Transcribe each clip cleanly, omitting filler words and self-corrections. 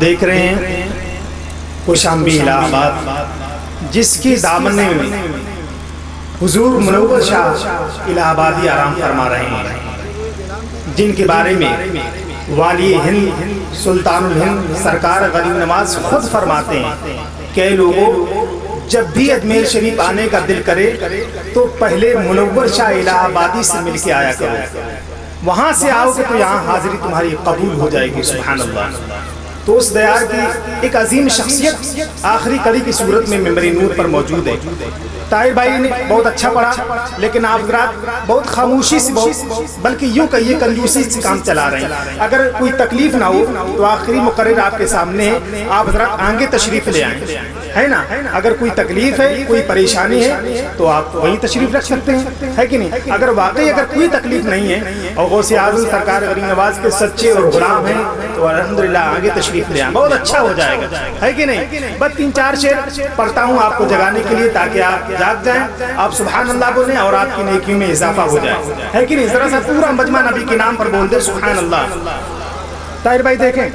دیکھ رہے ہیں کوشامبی الہ آباد، جس کی دامن میں حضور منور شاہ الہ آبادی آرام فرما رہے ہیں، جن کے بارے میں والی ہند سلطان الہند سرکار غریب نواز خود فرماتے ہیں کہ لوگوں جب بھی اجمیر شریف آنے کا دل کرے تو پہلے منور شاہ الہ آبادی سے مل کے آیا کرو، وہاں سے آؤ گے تو یہاں حاضری تمہاری قبول ہو جائے گی۔ سبحان اللہ۔ تو اس دیار کی ایک عظیم شخصیت آخری کڑی کی صورت میں ممبر نور پر موجود ہے۔ طاہر بھائی نے بہت اچھا پڑھا، لیکن آپ حضرات بہت خاموشی سے، بلکہ یوں کہیے کنجوسی سے کام چلا رہے ہیں۔ اگر کوئی تکلیف نہ ہو تو آخری مقرر آپ کے سامنے ہے، آپ حضرات آگے تشریف لے آئیں، ہے نا؟ اگر کوئی تکلیف ہے، کوئی پریشانی ہے تو آپ وہیں تشریف رکھ سکتے ہیں، ہے کہ نہیں؟ اگر واقعی اگر کوئی تکلیف نہیں ہے اور غوث اعظم سرکار غریب نواز کے سچے اور غلام ہیں تو الحمدللہ آگے تشریف لے آئیں، بہت اچھا ہو جائے گا، ہے کہ نہیں؟ بس 3-4 شعر پڑھتا ہوں آپ کو جگانے کے لیے تاکہ آپ جاگ جائیں، آپ سبحان اللہ بولیں اور آپ کی نیکیوں میں اضافہ ہو جائے، ہے کہ نہیں؟ ذرا سا پورا مجمع نبی کے نام پر بول دے سبحان اللہ۔ طاہر بھائی دیکھیں،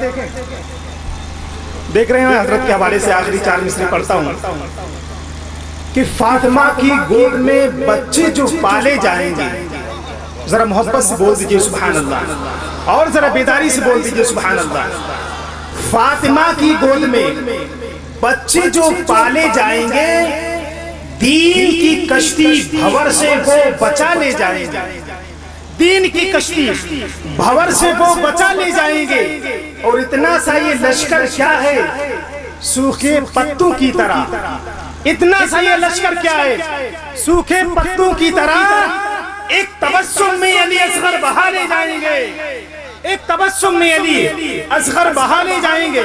دیکھ رہے ہیں حضرت کے حوالے سے آخری 4 مصرے پڑھتا ہوں کہ فاطمہ کی گود میں بچے جو پالے جائیں گے، ذرا محبت سے بول دیجئے سبحان اللہ، اور ذرا بیداری سے بول دیجئے سبحان اللہ۔ فاطمہ کی گود میں بچے جو پالے جائیں گے، دین کی کشتی بھور سے وہ بچا لے جائیں گے، دین کی کشتی بھور سے وہ بچا لے جائیں گے، اور اتنا سا یہ لشکر کیا ہے سوکھے پتوں کی طرح، اتنا سا یہ لشکر کیا ہے سوکھے پتوں کی طرح، ایک تبسم میں علی اصغر بہا لے جائیں گے، ایک تبسم میں علی اصغر بہا لے جائیں گے۔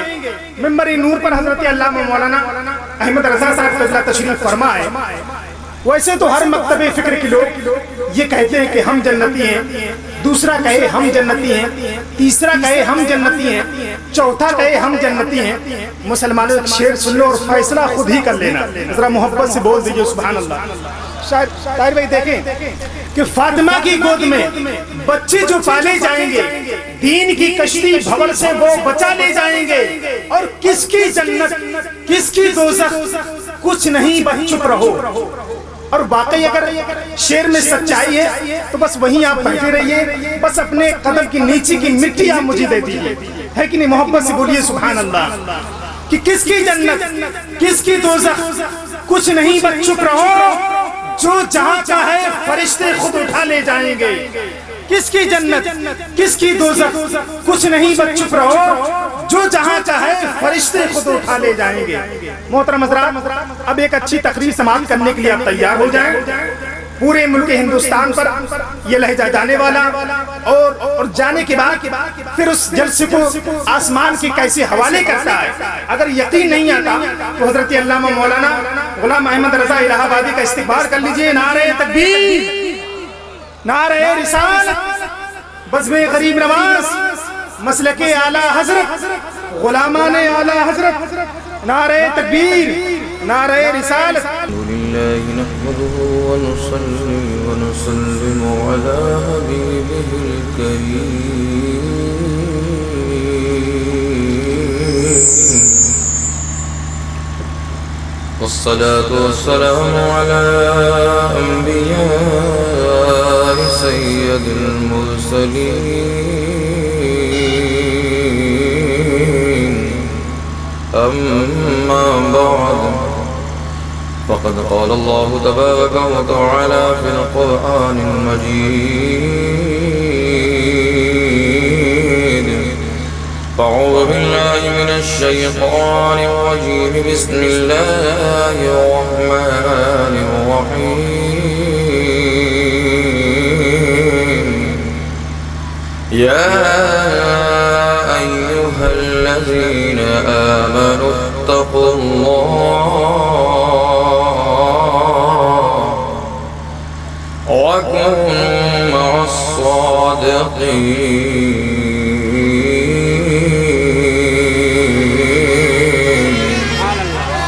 ممبر نور پر حضرت علامہ مولانا احمد رضا صاحب فضلہ تشریف فرمائے۔ ویسے تو ہر مکتب فکر کے لوگ یہ کہتے ہیں کہ ہم جنتی ہیں، دوسرا کہے ہم جنتی ہیں، تیسرا کہے ہم جنتی ہیں، چوتھا کہے ہم جنتی ہیں۔ مسلمانوں ایک شعر سن لو اور فیصلہ خود ہی کر لینا، ذرا محبت سے بول دیجئے سبحان اللہ۔ شاید طاہر بھائی دیکھیں کہ فاطمہ کی گود میں بچے جو پالے جائیں گے، دین کی کشتی بھور سے وہ بچا لے جائیں گے، اور کس کی جنت کس کی دوزخ کچھ نہیں بس چپ رہو۔ اور واقعی اگر شعر میں سچائی ہے تو بس وہیں آپ بیٹھے رہیے، بس اپنے قدم کی نیچے کی مٹی آپ مجھے دے دیجئے، ہے کہ نہیں؟ محبت سے بولیے سبحان اللہ۔ کہ کس کی جنت کس کی دوزخ کچھ نہیں بس چپ رہو، جو جہاں چاہے فرشتے خود اٹھا لے جائیں گے۔ کس کی جنت کس کی دوزخ کچھ نہیں بس چپ رہو، جو جہاں چاہے فرشتے خود اٹھا لے جائیں گے۔ محترم حضرات، اب ایک اچھی تقریر سماعت کرنے کے لیے آپ تیار ہو جائیں۔ پورے ملک ہندوستان پر یہ لہجہ جانے والا، اور جانے کے بعد پھر اس جلسے کو آسمان کے کیسے حوالے کرتا ہے۔ اگر یقین نہیں آتا تو حضرت علامہ مولانا غلام احمد رضا الہ آبادی کا استقبال کر لیجئے۔ نعرہ تکبیر، نعرہ رسالت، بزم غریب نواز، مسلک اعلیٰ حضرت، غلامان اعلیٰ حضرت، نعرہ تکبیر، نعرہ رسالت۔ لله نحمده ونصلي ونسلم على حبيبه الكريم والصلاة والسلام على أنبياء سيد المرسلين، أما بعد فقد قال الله تبارك وتعالى في القرآن المجيد: أعوذ بالله من الشيطان الرجيم، بسم الله الرحمن الرحيم. يا أيها الذين آمنوا اتقوا الله وكونوا مع الصادقين.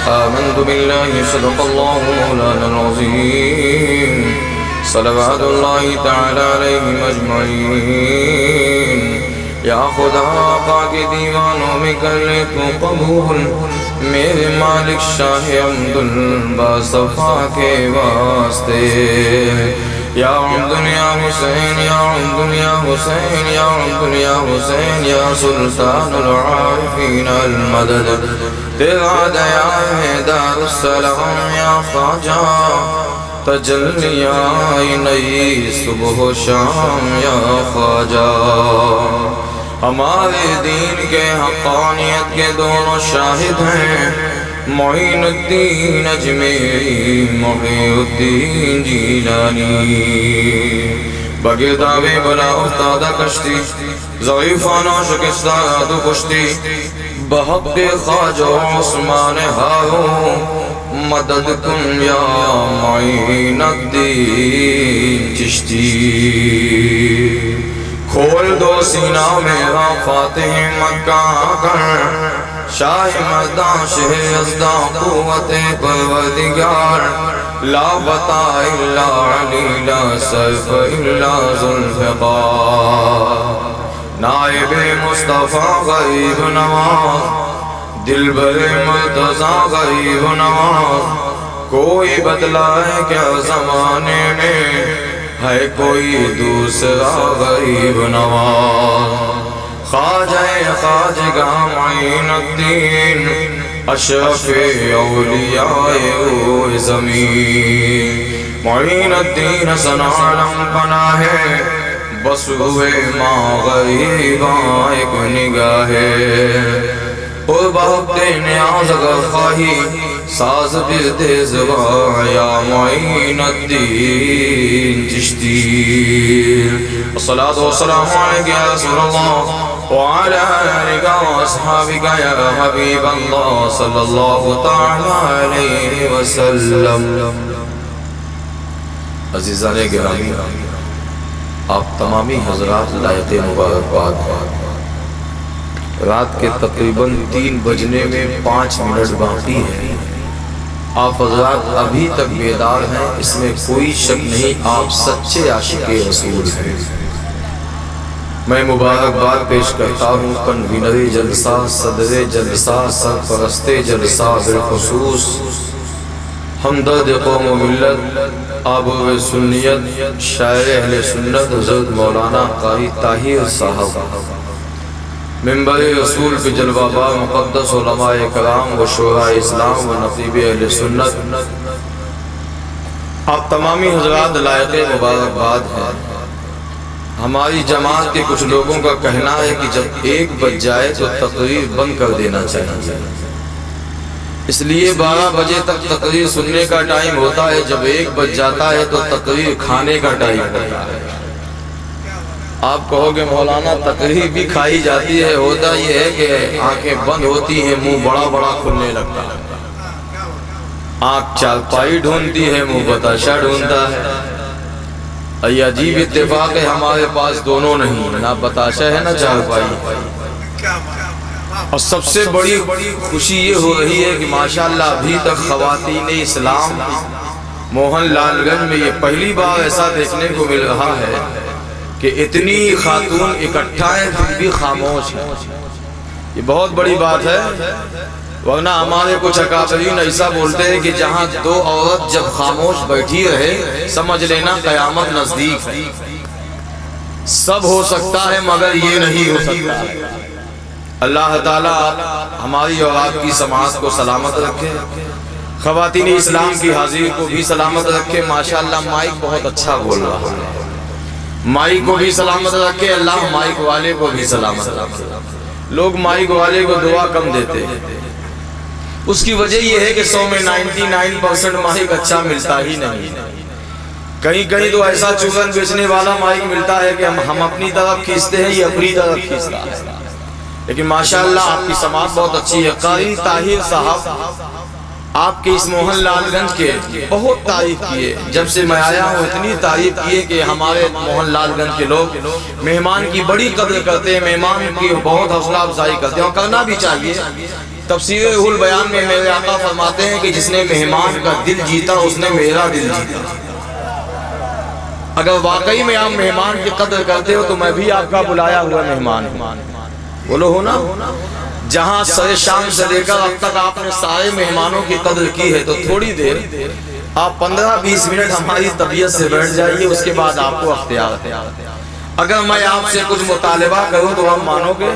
آمنت بالله صدق الله مولانا العظيم، صلوات الله تعالى عليهم أجمعين. یا خدا پاک دیوانوں میں کر لے تو قبول میرے مالک شاہ عبدالباصفا کے واسطے یا عبد یا حسین یا عبد یا حسین یا عبد یا حسین یا سلطان العارفین المدد تیرا دیا ہے دار السلام یا خواجہ تجلی آئی نئی صبح و شام یا خواجہ ہمارے دین کے حقانیت کے دونوں شاہد ہیں معین الدین اجمیری محی الدین جیلانی بگرداب بلا افتادہ کشتی ضعیفانہ شکستہ تو کشتی بحق خواجہ عثمان ہارو مدد کن یا معین الدین چشتی کھول دو سینہ میرا فاتح مکہ کر شاہ مردان شہ ازدان قوت پروردگار لا بتا الا علی لا سیف الا ذوالفقار نائب مصطفیٰ غریب نواز دلبر مرتضیٰ غریب نواز کوئی بدلائے کیا زمانے میں ہے کوئی دوسرا غریب نواز خواجہ خواجگاہ معین الدین اشرف اولیاء روح زمین معین الدین حسن عالم پناہ بس ہوئے ماں غریباں ایک نگاہ قربہ نیاز اگر خواہی ساز برد زبا یا معین الدین چشتی الصلاة والسلام علیکہ یا رسول اللہ وعلا آلکہ واصحابکہ یا حبیب اللہ صلی اللہ تعالی علیہ وسلم عزیزان گرامی آپ تمامی حضرات لائق مبارکباد رات کے تقریباً 3 بجنے میں 5 منٹ باقی ہیں آپ حضرات ابھی تک بیدار ہیں اس میں کوئی شک نہیں آپ سچے عاشق رسول ہیں میں مبارکباد پیش کرتا ہوں کنوینر جلسہ صدر جلسہ سرپرست جلسہ بالخصوص ہمدرد قوم و ملت آبو سنیت شاعر اہل سنت حضرت مولانا قاری طاہر صاحب منبر رسول پہ جلوہ بار مقدس علماء کرام و شورا اسلام و نقیب اہل سنت آپ تمامی حضرات لائق مبارکباد ہیں ہماری جماعت کے کچھ لوگوں کا کہنا ہے کہ جب 1 بج جائے تو تقریر بند کر دینا چاہیے اس لیے 12 بجے تک تقریر سننے کا ٹائم ہوتا ہے جب 1 بج جاتا ہے تو تقریر کھانے کا ٹائم ہوتا ہے آپ کہو گے مولانا تقریر بھی کھائی جاتی ہے ہوتا یہ ہے کہ آنکھیں بند ہوتی ہیں منہ بڑا بڑا کھلنے لگتا ہے آنکھ چارپائی ڈھونڈتی ہے منہ بتاشا ڈھونڈتا ہے یہ عجیب اتفاق ہے ہمارے پاس دونوں نہیں نہ بتاشا ہے نہ چارپائی اور سب سے بڑی خوشی یہ ہو رہی ہے کہ ماشاءاللہ ابھی تک خواتین اسلام موہن لال گنج میں یہ پہلی بار ایسا دیکھنے کو مل رہا ہے کہ اتنی خاتون اکٹھا ہیں پھر بھی خاموش ہیں یہ بہت بڑی بات ہے ورنہ ہمارے کچھ اکابرین ایسا بولتے ہیں کہ جہاں 2 عورت جب خاموش بیٹھی رہے سمجھ لینا قیامت نزدیک ہے سب ہو سکتا ہے مگر یہ نہیں ہو سکتا اللہ تعالیٰ ہماری اور آپ کی سماعت کو سلامت رکھے خواتین اسلام کی حاضری کو بھی سلامت رکھے ماشاءاللہ مائک بہت اچھا بول رہا ہے مائک کو بھی سلامت رکھے اللہ مائک والے کو بھی سلامت رکھے لوگ مائک والے کو دعا کم دیتے ہیں اس کی وجہ یہ ہے کہ 100 میں 99% مائک اچھا ملتا ہی نہیں کہیں تو ایسا چوگن بیچنے والا مائک ملتا ہے کہ ہم اپنی طرف کھینچتے ہیں یہ اپنی طرف کھینچتا ہے لیکن ماشاءاللہ آپ کی سماعت بہت اچھی ہے قاری طاہر صاحب آپ کے اس موہن لال گنج کے بہت تعریف کیے جب سے میں آیا ہوں اتنی تعریف کیے کہ ہمارے موہن لال گنج کے لوگ مہمان کی بڑی قدر کرتے ہیں مہمان کی بہت حوصلہ افزائی کرتے ہیں اور کرنا بھی چاہیے تفسیر روح البیان میں میرے آقا فرماتے ہیں کہ جس نے مہمان کا دل جیتا اس نے میرا دل جیتا اگر واقعی میں آپ مہمان کی قدر کرتے ہو تو میں بھی آپ کا بلایا ہوا مہمان ہوں، بولو ہو نا؟ جہاں سر شام سے لے کر اب تک آپ نے سارے مہمانوں کی قدر کی ہے، تو تھوڑی دیر آپ 15-20 منٹ ہماری طبیعت سے بیٹھ جائیے، اس کے بعد آپ کو اختیار ہے۔ اگر میں آپ سے کچھ مطالبہ کروں تو آپ مانو گے؟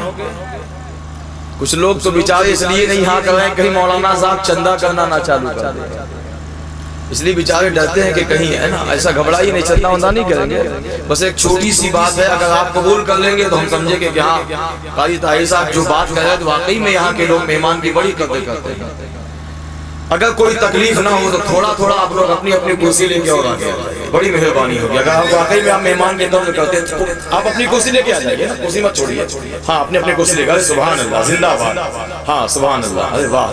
کچھ لوگ تو بیچارے اس لیے نہیں ہاں کر رہے ہیں کہیں مولانا صاحب چندہ کرنا نہ چالو کر دیں، اس لیے بیچارے ڈرتے ہیں کہ کہیں ہے نا ایسا گھبرائی نہیں، چندہ وندہ نہیں کریں گے، بس ایک چھوٹی سی بات ہے، اگر آپ قبول کر لیں گے تو ہم سمجھیں گے کہ ہاں قاری طاہر صاحب جو بات کر رہے ہیں تو واقعی میں یہاں کے لوگ مہمان کی بڑی قدر کرتے ہیں۔ اگر کوئی تکلیف نہ ہو تو تھوڑا تھوڑا آپ لوگ اپنی اپنی کرسی لے کے اور آ گئے، بڑی مہربانی ہوگی۔ اگر آپ واقعی میں آپ مہمان کی قدر کرتے ہیں تو آپ اپنی کرسی لے کے آ جائیے، کرسی مت چھوڑیے، ہاں اپنی اپنی کرسی لے کے، سبحان اللہ، زندہ باد، ہاں سبحان اللہ، ارے واہ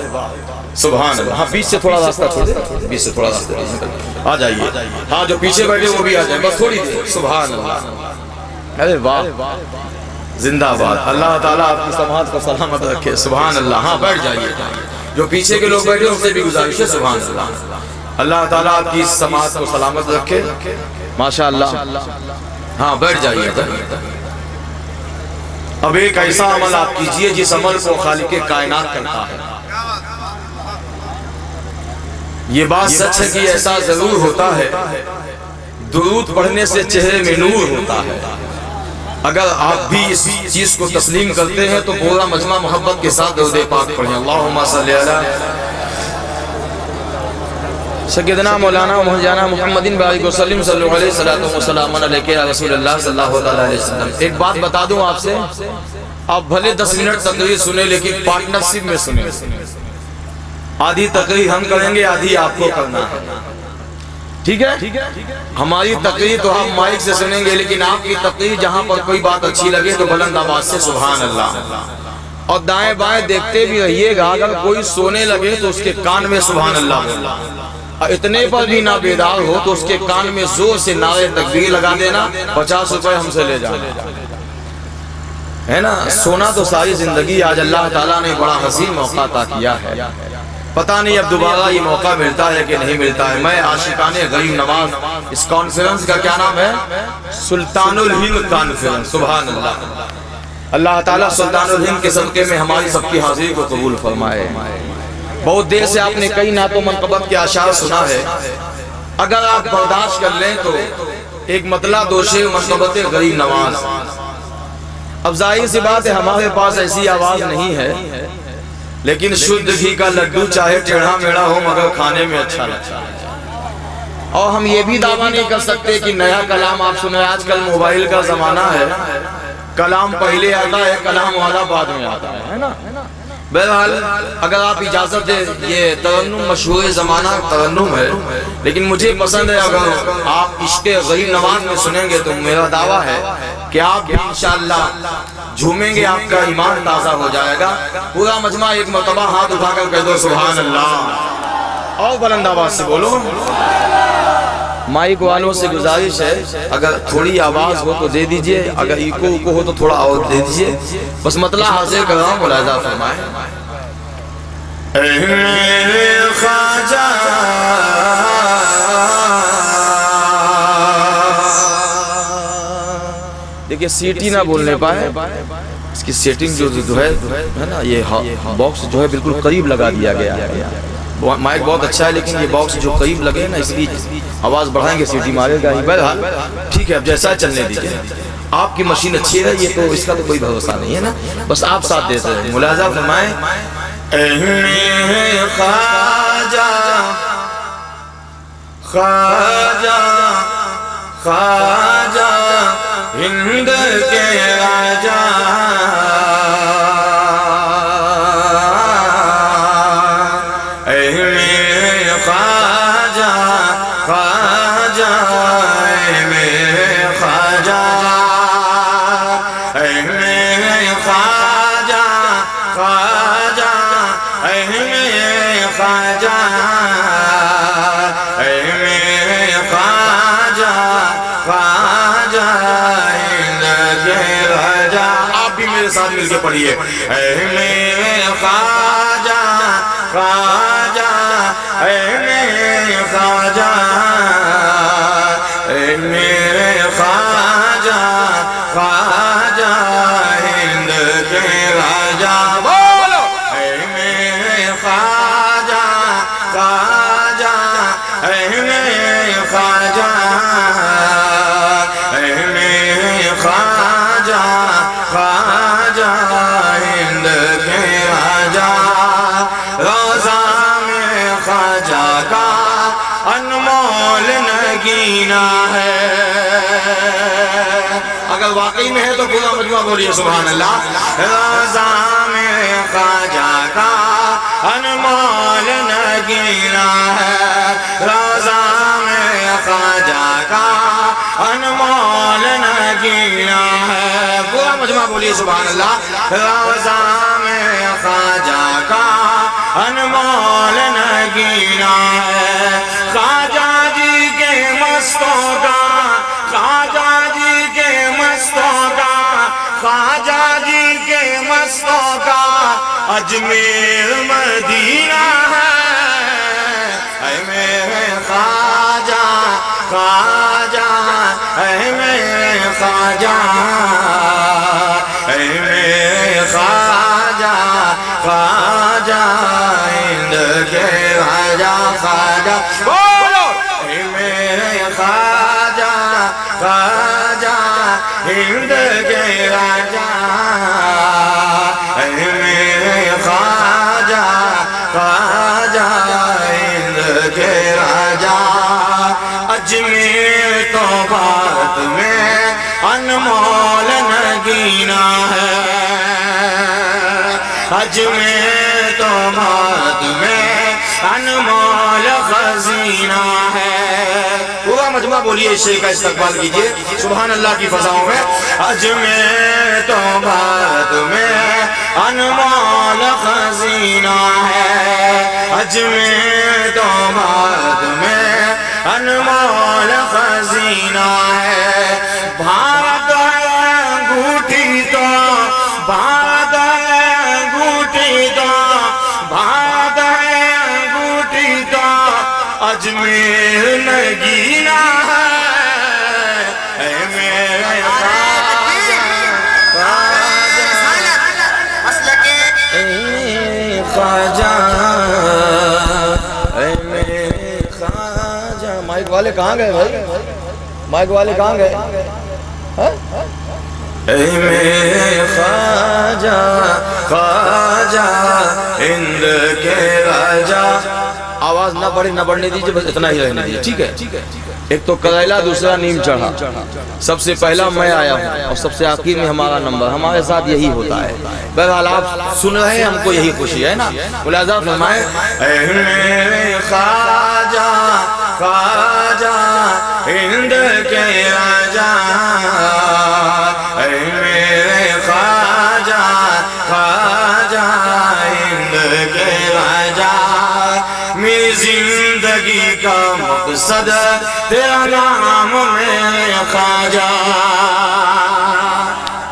سبحان اللہ، ہاں بیچ سے تھوڑا راستہ چھوڑے، بیچ سے تھوڑا راستہ آ جائیے، ہاں جو پیچھے بیٹھے وہ بھی آ جائیں، بس تھوڑی دیر، سبحان اللہ، ارے واہ زندہ باد، اللہ تعالیٰ آپ کی سماعت کو سلامت رکھے، سبحان اللہ، ہاں بیٹھ جائیے، جو پیچھے کے لوگ بیٹھے ان سے بھی گزارش ہے، سبحان اللہ، اللہ تعالیٰ آپ کی سماعت کو سلامت رکھے، ماشاءاللہ، ہاں بیٹھ جائیے۔ اب ایک ایسا عمل آپ کیجئے جس عمل کو خالق کائنات کرتا ہے۔ یہ بات سچ ہے کہ ایسا ضرور ہوتا ہے، درود پڑھنے سے چہرے میں نور ہوتا ہے۔ اگر آپ بھی اس چیز کو تسلیم کرتے ہیں تو پورا مجمع محبت کے ساتھ درود پاک پڑھیں، اللہم صلی علی سیدنا مولانا مولانا محمد بارک وسلم صلی اللہ علیہ وسلم علیہ رسول اللہ صلی اللہ علیہ وسلم۔ ایک بات بتا دوں آپ سے، آپ بھلے 10 منٹ تقریر سنیں لیکن پارٹنرشپ میں سنیں، آدھی تقریر ہم کریں گے، آدھی آپ کو کرنا ہے، ٹھیک ہے؟ ہماری تقریر تو ہم مائک سے سنیں گے لیکن آپ کی تقریر جہاں پر کوئی بات اچھی لگے تو بلند آواز سے سبحان اللہ، اور دائیں بائیں دیکھتے بھی رہیے گا، اگر کوئی سونے لگے تو اس کے کان میں سبحان اللہ بولنا، اور اتنے پر بھی نہ بیدار ہو تو اس کے کان میں زور سے نعرہ تکبیر لگا دینا، 50 روپے ہم سے لے جانا، ہے نا؟ سونا تو ساری زندگی، آج اللہ تعالیٰ نے بڑا حسین موقع عطا کیا ہے، پتہ نہیں اب دوبارہ یہ موقع ملتا ہے کہ نہیں ملتا ہے۔ میں عاشقان غریب نواز، اس کانفرنس کا کیا نام ہے؟ سلطان الہند کانفرنس، سبحان اللہ، اللہ تعالیٰ سلطان الہند کے صدقے میں ہماری سب کی حاضری کو قبول فرمائے۔ بہت دیر سے آپ نے کئی نعت و منقبت کے اشعار سنا ہے، اگر آپ برداشت کر لیں تو ایک مطلع دوش منقبت غریب نواز۔ اب ظاہر سی بات ہے ہمارے پاس ایسی آواز نہیں ہے، لیکن شدھ گھی کا لڈو چاہے ٹیڑھا میڑھا ہو مگر کھانے میں اچھا لگتا ہے، اور ہم یہ بھی دعویٰ نہیں کر سکتے کہ نیا کلام آپ سنیں، آج کل موبائل کا زمانہ ہے، کلام پہلے آتا ہے، کلام والا بعد میں آتا ہے نا؟ بہرحال اگر آپ اجازت دیں، یہ ترنم مشہور زمانہ ترنم ہے، لیکن مجھے پسند ہے اگر آپ عشق غریب نواز میں سنیں گے تو میرا دعویٰ ہے کہ آپ بھی انشاءاللہ جھومیں گے، آپ کا ایمان تازہ ہو جائے گا۔ پورا مجمع ایک مرتبہ ہاتھ اٹھا کر کہہ دو سبحان اللہ، اور بلند آواز سے بولو۔ مائک والوں سے گزارش ہے اگر تھوڑی آواز ہو تو دے دیجئے، اگر ایکو ہو تو تھوڑا اور دے دیجئے، بس مطلع حاضر کر رہا ہوں، ملاحظہ فرمائیں۔ اے میرے خواجہ دیکھیں سیٹی نہ بولنے پائے، اس کی سیٹنگ جو ہے نا، یہ باکس جو ہے بالکل قریب لگا دیا گیا ہے، مائک بہت اچھا ہے لیکن یہ باکس جو قریب لگے نا اس لیے آواز بڑھائیں گے سیٹی مارے گا ہی۔ بہرحال ٹھیک ہے، اب جیسا چلنے دیجئے، آپ کی مشین اچھی ہے، یہ تو اس کا تو کوئی بھروسہ نہیں ہے نا، بس آپ ساتھ دیتے ہیں، ملاحظہ فرمائیں۔ اے میرے خواجہ خواجہ خواجہ ہند کے راجہ، اے میرے خواجہ خواجہ، اے میرے خواجہ، اے میرے خواجہ خواجہ، اے میرے خواجہ، اے میرے خواجہ خواجہ ہند کے راجہ۔ آپ بھی میرے ساتھ مل کے پڑھیے، اے میرے خواجہ خواجہ، اے میرے خواجہ، اے میرے نگینا ہے. اگر واقعی میں ہے تو پورا مجموعہ بولیے سبحان اللہ. روضہ میں خواجہ کا انمول نگینا ہے. روضہ میں خواجہ کا انمول نگینا ہے. پورا مجموعہ بولیے سبحان اللہ. روضہ میں خواجہ کا انمول نگینا ہے. خواجہ جی کے مستوں کا, خواجہ جی کے مستوں کا, خواجہ جی کے مستوں کا اجمیر مدینہ ہے. اے میرے خواجہ خواجہ, اے میرے خواجہ, اے میرے خواجہ خواجہ ہند کے راجہ. خواجہ بولو. اے میرے خواجہ خواجہ ہند کے راجہ. اے میرے خواجہ خواجہ ہند کے راجہ. اجمیر تو بھارت میں انمول نگینا ہے. اجمیر تو بھارت میں انمول خزینہ ہے. پورا مجموعہ بولیے اس شعر کا استقبال کیجئے سبحان اللہ کی فضاؤں میں. اجمیر تو بھارت میں انمول خزینہ ہے. اجمیر تو بھارت میں انمول خزینہ ہے. بھارت ہے انگوٹھی تو, بھارت ہے انگوٹھی تو, بھارت ہے انگوٹھی تو اجمیر نگینا ہے. اے میرے خواجہ خواجہ, اے میرے خواجہ. مائک والے کہاں گئے بھائی؟ مائک والے کہاں گئے؟ اے میرے خواجہ خواجہ ہند کے راجہ. آواز نہ بڑھے نہ بڑھنے دیجئے, بس اتنا ہی رہنے دیجئے, ٹھیک ہے. ایک تو کریلا, دوسرا نیم چڑھا. سب سے پہلا میں آیا ہوں اور سب سے آخر میں ہمارا نمبر. ہمارے ساتھ یہی ہوتا ہے. بہرحال آپ سن رہے ہیں, ہم کو یہی خوشی ہے نا. ملاحظہ فرمائیں. اے میرے خواجہ خواجہ ہند کے راجہ, اے میرے خواجہ خواجہ ہند کے راجہ. میری زندگی کا مقصد تیرا نام میرے خواجہ.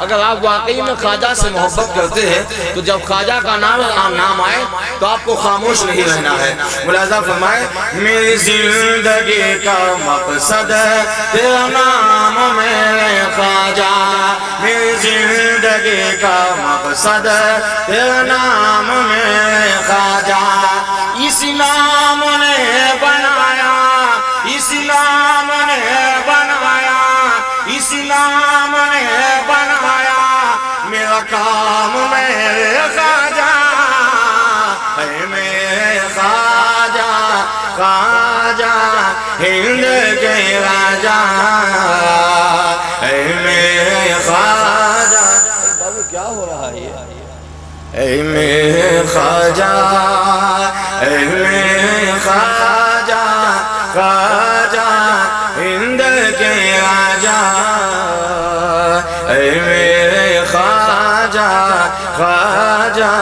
اگر آپ واقعی میں خواجہ سے محبت کرتے ہیں تو جب خواجہ کا نام آئے تو آپ کو خاموش نہیں رہنا ہے. ملاحظہ فرمائے. میری زندگی کا مقصد تیرا نام میرے خواجہ. میری زندگی کا مقصد تیرا نام میرے خواجہ. اس نام نے بنایا, اس نام نے بنایا, اس نام نے بنایا میرا کام میرے خواجہ. اے میرے خواجہ خواجہ ہند کے راجہ. اے میرے خواجہ. بابو کیا ہو رہا ہے یہ؟ اے میرے خواجہ, اے میرے خواجہ خواجہ ہند کے راجہ. اے میرے خواجہ خواجہ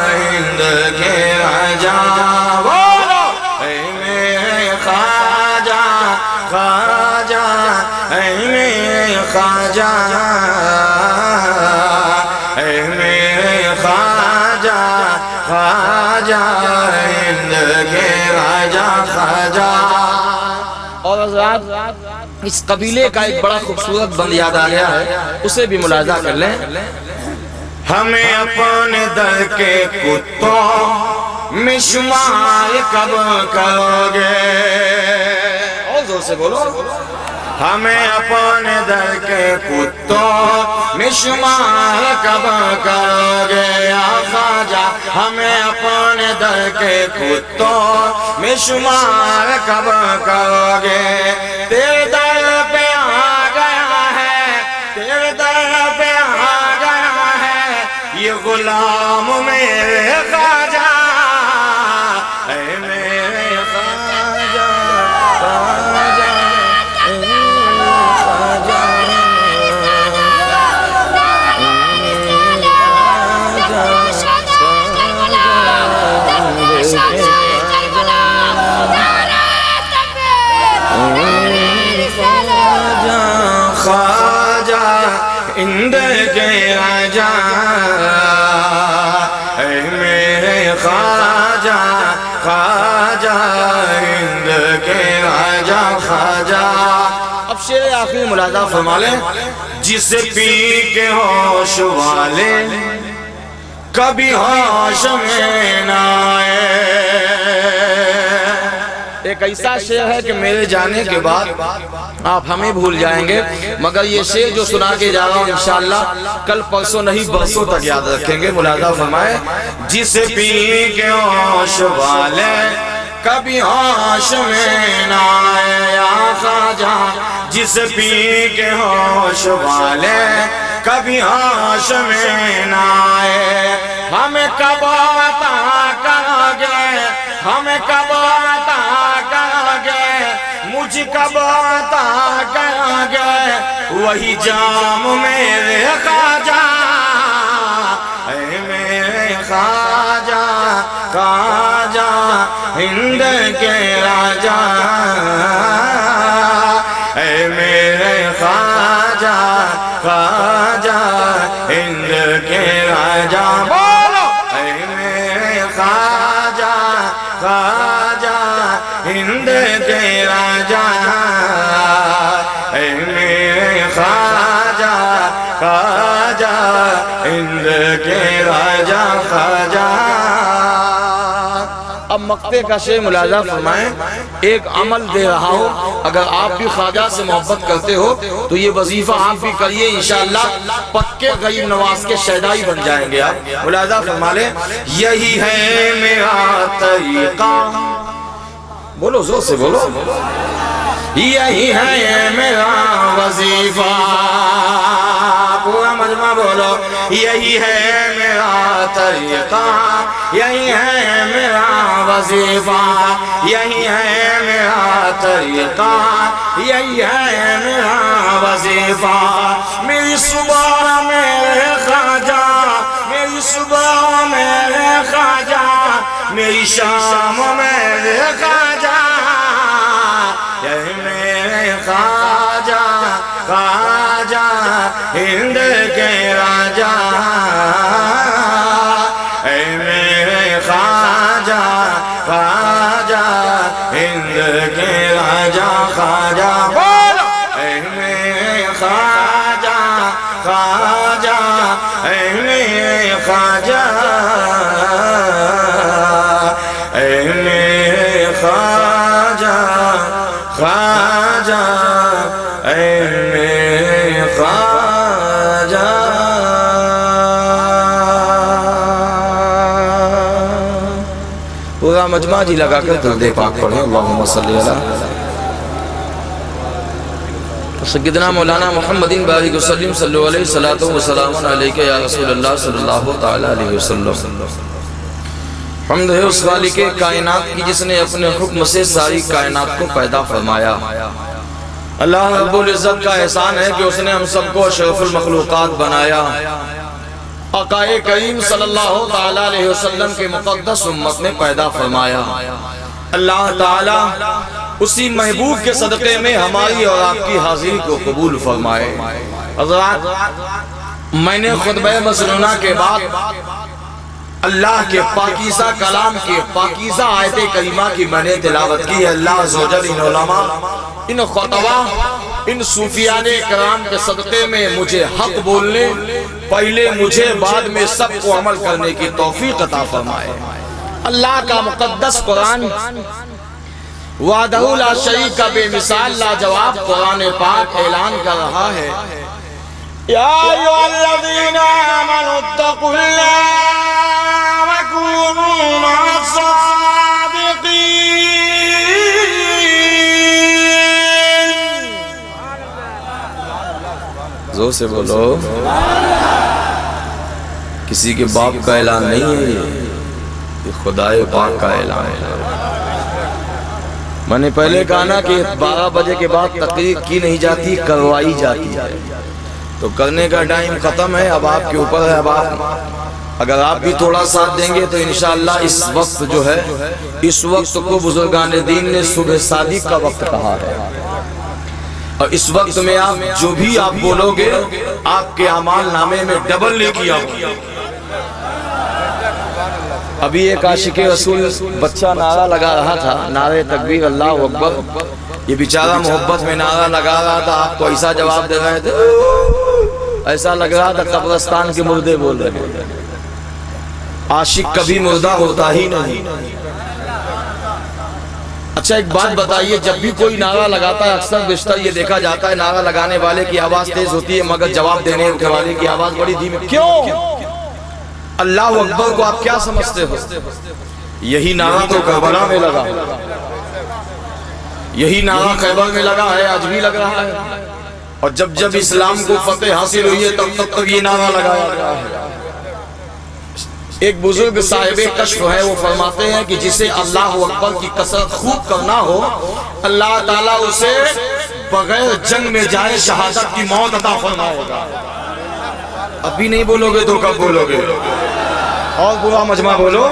ہند کے راجہ. بولو. اے میرے خواجہ خواجہ, اے میرے خواجہ, اے میرے خواجہ خواجہ ہند کے راجہ. خواجہ. اور حضرات اس قبیلے کا ایک بڑا خوبصورت بند یاد آ گیا ہے, اسے بھی ملاحظہ کر لیں. ہمیں اپنے در کے کتوں میں شمار کب کرو گے؟ اور زور سے بولو. ہمیں اپنے در کے کتوں میں شمار کب کروگے یا خواجہ ہمیں اپنے در کے کتوں میں شمار کب کروگے تیرے در پہ آ گیا ہے تیرے در پہ آ گیا ہے یہ غلام میرے خواجہ اے میرے خواجہ خواجہ خواجہ ہند کے راجا اے میرے خواجہ خواجہ ہند کے راجا خواجہ اب شعر آخری ملاحظہ فرما لیں جسے پی کے ہوش والے کبھی ہوش میں نہ آئے ایک ایسا شعر ہے کہ میرے جانے کے بعد آپ ہمیں بھول جائیں گے مگر یہ شعر جو سنا کے جا رہا ہوں انشاءاللہ کل پرسوں نہیں برسوں تک یاد رکھیں گے ملاحظہ فرمائے جسے پی کے ہوش والے کبھی ہوش میں نہ آئے یا خواجہ جسے پی کے ہوش والے کبھی ہوش میں نہ آئے ہمیں کب عطا کروگے ہمیں کب عطا کروگے مجھ کب عطا کروگے وہی جام میرے خواجہ اے میرے خواجہ خواجہ ہند کے راجا اے میرے خواجہ خواجہ ہند کے راجا بولو اے میرے خواجہ خواجہ ہند کے راجا اے میرے خواجہ خواجہ ہند کے راجا خواجہ اب مقطع کا شعر ملاحظہ فرمائیں ایک عمل دے رہا ہوں اگر آپ بھی خواجہ سے محبت کرتے ہو تو یہ وظیفہ آپ بھی کریے انشاءاللہ پکے غریب نواز کے شہدائی بن جائیں گے آپ ملاحظہ فرما لیں یہی ہے میرا طریقہ بولو زور سے بولو یہی ہے میرا وظیفہ پورا مجمع بولو یہی ہے میرا طریقہ یہی ہے میرا وظیفہ یہی ہے میرا طریقہ یہی ہے میرا وظیفہ میری صبح میرے خواجہ میری صبح میرے خواجہ میری شام میرے خواجہ یہی میرے خواجہ خواجہ ہند کے راجا اے میرے خواجہ خواجہ ہند کے راجا خواجہ بولو اے میرے خواجہ خواجہ اے میرے خواجہ اے میرے خواجہ خواجہ اے میرے خواجہ پورا مجمع جی لگا کر درود پاک پڑھیں اللہم صلی اللہ سیدنا مولانا محمد بارک وسلم صلی اللہ علیہ وسلم علیکہ یا رسول اللہ صلی اللہ تعالی علیہ وسلم حمد ہے اس خالق کائنات کی جس نے اپنے حکم سے ساری کائنات کو پیدا فرمایا اللہ رب العزت کا احسان ہے کہ اس نے ہم سب کو اشرف المخلوقات بنایا آقا کریم صلی اللہ تعالی علیہ وسلم کے مقدس امت میں پیدا فرمایا اللہ تعالی اسی محبوب کے صدقے میں ہماری اور آپ کی حاضری کو قبول فرمائے حضرات میں نے خطبہ مسنونہ کے بعد اللہ کے پاکیزہ کلام کے پاکیزہ آیت کریمہ کی میں نے تلاوت کی ہے اللہ عز و جل ان علماء ان خطبہ ان صوفیان کرام کے صدقے میں مجھے حق بولنے پہلے مجھے بعد میں سب کو عمل کرنے کی توفیق عطا فرمائے اللہ کا مقدس قرآن وحدہ لا شریک کا بے مثال لاجواب قرآن پاک اعلان کر رہا ہے یا ایھا الذین آمنوا اتقوا اللہ وکونوا مع الصادقین. زور سے بولو. کسی کے باپ کا اعلان نہیں ہے یہ خدائے پاک کا اعلان ہے. میں نے پہلے کہا نا کہ 12 بجے کے بعد تقریر کی نہیں جاتی کروائی جاتی ہے. تو کرنے کا ٹائم ختم ہے. اب آپ کے اوپر ہے. اب آپ اگر آپ بھی تھوڑا ساتھ دیں گے تو انشاءاللہ اس وقت جو ہے اس وقت کو بزرگان دین نے صبح صادق کا وقت کہا ہے. اور اس وقت میں آپ جو بھی آپ بولو گے آپ کے اعمال نامے میں ڈبل لے کیا. ابھی ایک عاشق رسول بچہ نعرہ لگا رہا تھا نعرہ تکبیر اللہ اکبر. یہ بیچارہ محبت میں نعرہ لگا رہا تھا. آپ کو ایسا جواب دے رہے تھے ایسا لگ رہا تھا قبرستان کے مردے بول رہے. عاشق کبھی مردہ ہوتا ہی نہیں. اچھا ایک بات بتائیے جب بھی کوئی نعرہ لگاتا ہے اکثر بیشتر یہ دیکھا جاتا ہے نعرہ لگانے والے کی آواز تیز ہوتی ہے مگر جواب دینے والے کی آواز بڑی دھیمی. کیوں؟ اللہ اکبر کو آپ کیا سمجھتے ہو؟ یہی نعرہ تو کربلا میں لگا, یہی نعرہ خیبر میں لگا ہے, آج بھی لگ رہا ہے. اور جب جب اسلام کو فتح حاصل ہوئی ہے تب تک یہ نعرہ لگایا گیا ہے. ایک بزرگ صاحب کشف ہے وہ فرماتے ہیں کہ جسے اللہ اکبر کی کثرت خوب کرنا ہو اللہ تعالیٰ اسے بغیر جنگ میں جائے شہادت کی موت عطا فرمائے گا. ابھی نہیں بولو گے تو کب بولو گے؟ اور پورا مجمع بولو.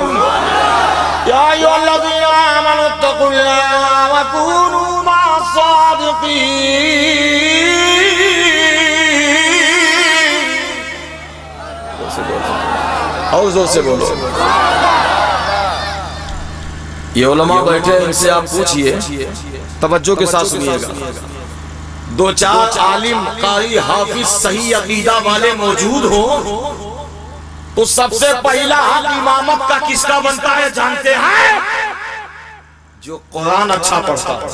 یا ایھا الذین آمنوا اتقوا اللہ وکونوا مع الصادقین. اور زور سے بولو. یہ علماء بیٹھے ان سے آپ پوچھئے توجہ کے ساتھ سنیے گا. دو چار عالم قاری حافظ صحیح عقیدہ والے موجود ہو تو سب سے پہلا حق امامت کا کس کا بنتا ہے جانتے ہیں؟ جو قرآن اچھا پڑھتا ہے.